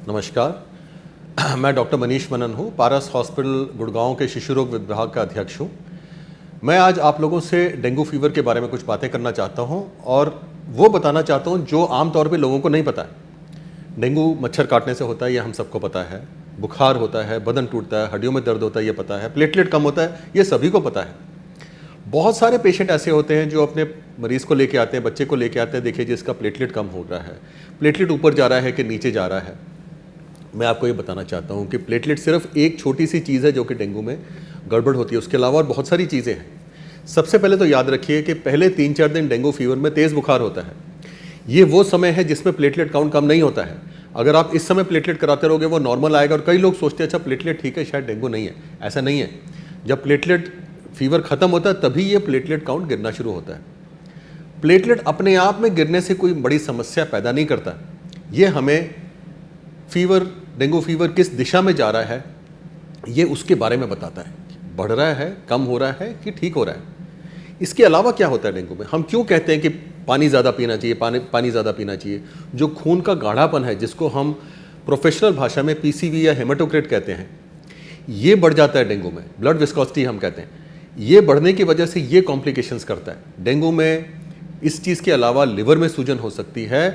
नमस्कार। मैं डॉक्टर मनीष मनन हूँ, पारस हॉस्पिटल गुड़गांव के शिशु रोग विभाग का अध्यक्ष हूँ। मैं आज आप लोगों से डेंगू फीवर के बारे में कुछ बातें करना चाहता हूँ और वो बताना चाहता हूँ जो आमतौर पे लोगों को नहीं पता है। डेंगू मच्छर काटने से होता है, ये हम सबको पता है। बुखार होता है, बदन टूटता है, हड्डियों में दर्द होता है, ये पता है। प्लेटलेट कम होता है, ये सभी को पता है। बहुत सारे पेशेंट ऐसे होते हैं जो अपने मरीज़ को लेके आते हैं, बच्चे को लेके आते हैं, देखिए जिसका प्लेटलेट कम हो रहा है, प्लेटलेट ऊपर जा रहा है कि नीचे जा रहा है। मैं आपको ये बताना चाहता हूँ कि प्लेटलेट सिर्फ एक छोटी सी चीज़ है जो कि डेंगू में गड़बड़ होती है, उसके अलावा और बहुत सारी चीज़ें हैं। सबसे पहले तो याद रखिए कि पहले 3-4 दिन डेंगू फीवर में तेज़ बुखार होता है। ये वो समय है जिसमें प्लेटलेट काउंट कम नहीं होता है। अगर आप इस समय प्लेटलेट कराते रहोगे वो नॉर्मल आएगा और कई लोग सोचते हैं अच्छा प्लेटलेट ठीक है, शायद डेंगू नहीं है। ऐसा नहीं है। जब प्लेटलेट फीवर ख़त्म होता है तभी ये प्लेटलेट काउंट गिरना शुरू होता है। प्लेटलेट अपने आप में गिरने से कोई बड़ी समस्या पैदा नहीं करता। ये हमें डेंगू फीवर किस दिशा में जा रहा है ये उसके बारे में बताता है। बढ़ रहा है, कम हो रहा है कि ठीक हो रहा है। इसके अलावा क्या होता है डेंगू में, हम क्यों कहते हैं कि पानी ज़्यादा पीना चाहिए, पानी ज़्यादा पीना चाहिए। जो खून का गाढ़ापन है, जिसको हम प्रोफेशनल भाषा में पीसीवी या हेमाटोक्रिट कहते हैं, ये बढ़ जाता है डेंगू में। ब्लड विस्कोसिटी हम कहते हैं। ये बढ़ने की वजह से ये कॉम्प्लिकेशंस करता है। डेंगू में इस चीज़ के अलावा लिवर में सूजन हो सकती है,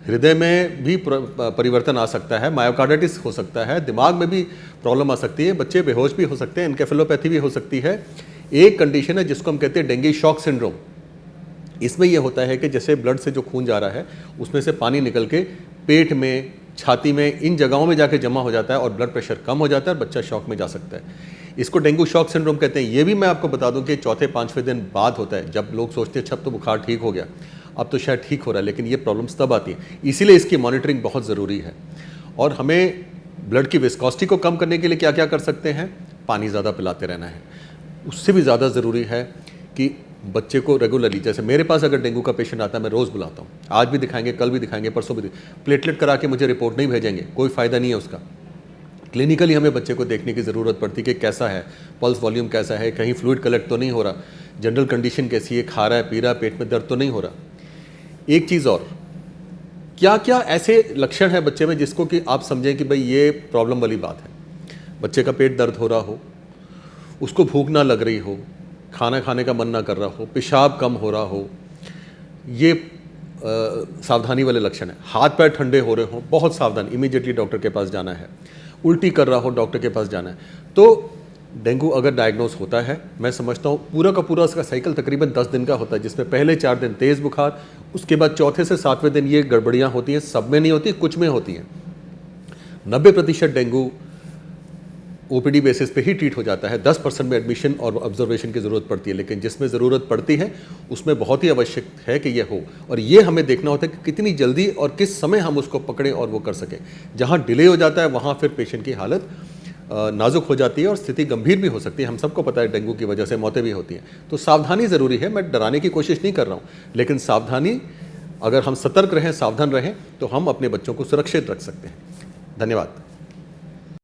हृदय में भी परिवर्तन आ सकता है, मायोकार्डाइटिस हो सकता है, दिमाग में भी प्रॉब्लम आ सकती है, बच्चे बेहोश भी हो सकते हैं, एन्केफेलोपैथी भी हो सकती है। एक कंडीशन है जिसको हम कहते हैं डेंगू शॉक सिंड्रोम। इसमें यह होता है कि जैसे ब्लड से जो खून जा रहा है उसमें से पानी निकल के पेट में, छाती में, इन जगहों में जाके जमा हो जाता है और ब्लड प्रेशर कम हो जाता है और बच्चा शॉक में जा सकता है। इसको डेंगू शॉक सिंड्रोम कहते हैं। ये भी मैं आपको बता दूं कि 4-5वें दिन बाद होता है, जब लोग सोचते हैं छब तो बुखार ठीक हो गया, अब तो शायद ठीक हो रहा है, लेकिन ये प्रॉब्लम्स तब आती हैं। इसीलिए इसकी मॉनिटरिंग बहुत ज़रूरी है। और हमें ब्लड की विस्कोसिटी को कम करने के लिए क्या क्या कर सकते हैं? पानी ज़्यादा पिलाते रहना है। उससे भी ज़्यादा ज़रूरी है कि बच्चे को रेगुलरली, जैसे मेरे पास अगर डेंगू का पेशेंट आता है मैं रोज़ बुलाता हूँ, आज भी दिखाएंगे, कल भी दिखाएंगे, परसों भी प्लेटलेट करा के मुझे रिपोर्ट नहीं भेजेंगे, कोई फ़ायदा नहीं है उसका। क्लिनिकली हमें बच्चे को देखने की ज़रूरत पड़ती है कि कैसा है, पल्स वॉल्यूम कैसा है, कहीं फ्लूइड कलेक्ट तो नहीं हो रहा, जनरल कंडीशन कैसी है, खा रहा है, पी रहा है, पेट में दर्द तो नहीं हो रहा। एक चीज़ और, क्या क्या ऐसे लक्षण है बच्चे में जिसको कि आप समझें कि भाई ये प्रॉब्लम वाली बात है। बच्चे का पेट दर्द हो रहा हो, उसको भूख ना लग रही हो, खाना खाने का मन ना कर रहा हो, पेशाब कम हो रहा हो, ये सावधानी वाले लक्षण है। हाथ पैर ठंडे हो रहे हो, बहुत सावधान, इमीडिएटली डॉक्टर के पास जाना है। उल्टी कर रहा हो, डॉक्टर के पास जाना है। तो डेंगू अगर डायग्नोस होता है, मैं समझता हूँ पूरा का पूरा उसका साइकिल तकरीबन 10 दिन का होता है, जिसमें पहले 4 दिन तेज़ बुखार, उसके बाद चौथे से 7वें दिन ये गड़बड़ियाँ होती हैं। सब में नहीं होती, कुछ में होती हैं। 90% डेंगू ओपीडी बेसिस पे ही ट्रीट हो जाता है। 10% में एडमिशन और ऑब्जर्वेशन की ज़रूरत पड़ती है, लेकिन जिसमें ज़रूरत पड़ती है उसमें बहुत ही आवश्यक है कि ये हो। और ये हमें देखना होता है कि कितनी जल्दी और किस समय हम उसको पकड़ें और वो कर सकें। जहाँ डिले हो जाता है वहाँ फिर पेशेंट की हालत नाजुक हो जाती है और स्थिति गंभीर भी हो सकती है। हम सबको पता है डेंगू की वजह से मौतें भी होती हैं। तो सावधानी ज़रूरी है। मैं डराने की कोशिश नहीं कर रहा हूँ, लेकिन सावधानी, अगर हम सतर्क रहें, सावधान रहें, तो हम अपने बच्चों को सुरक्षित रख सकते हैं। धन्यवाद।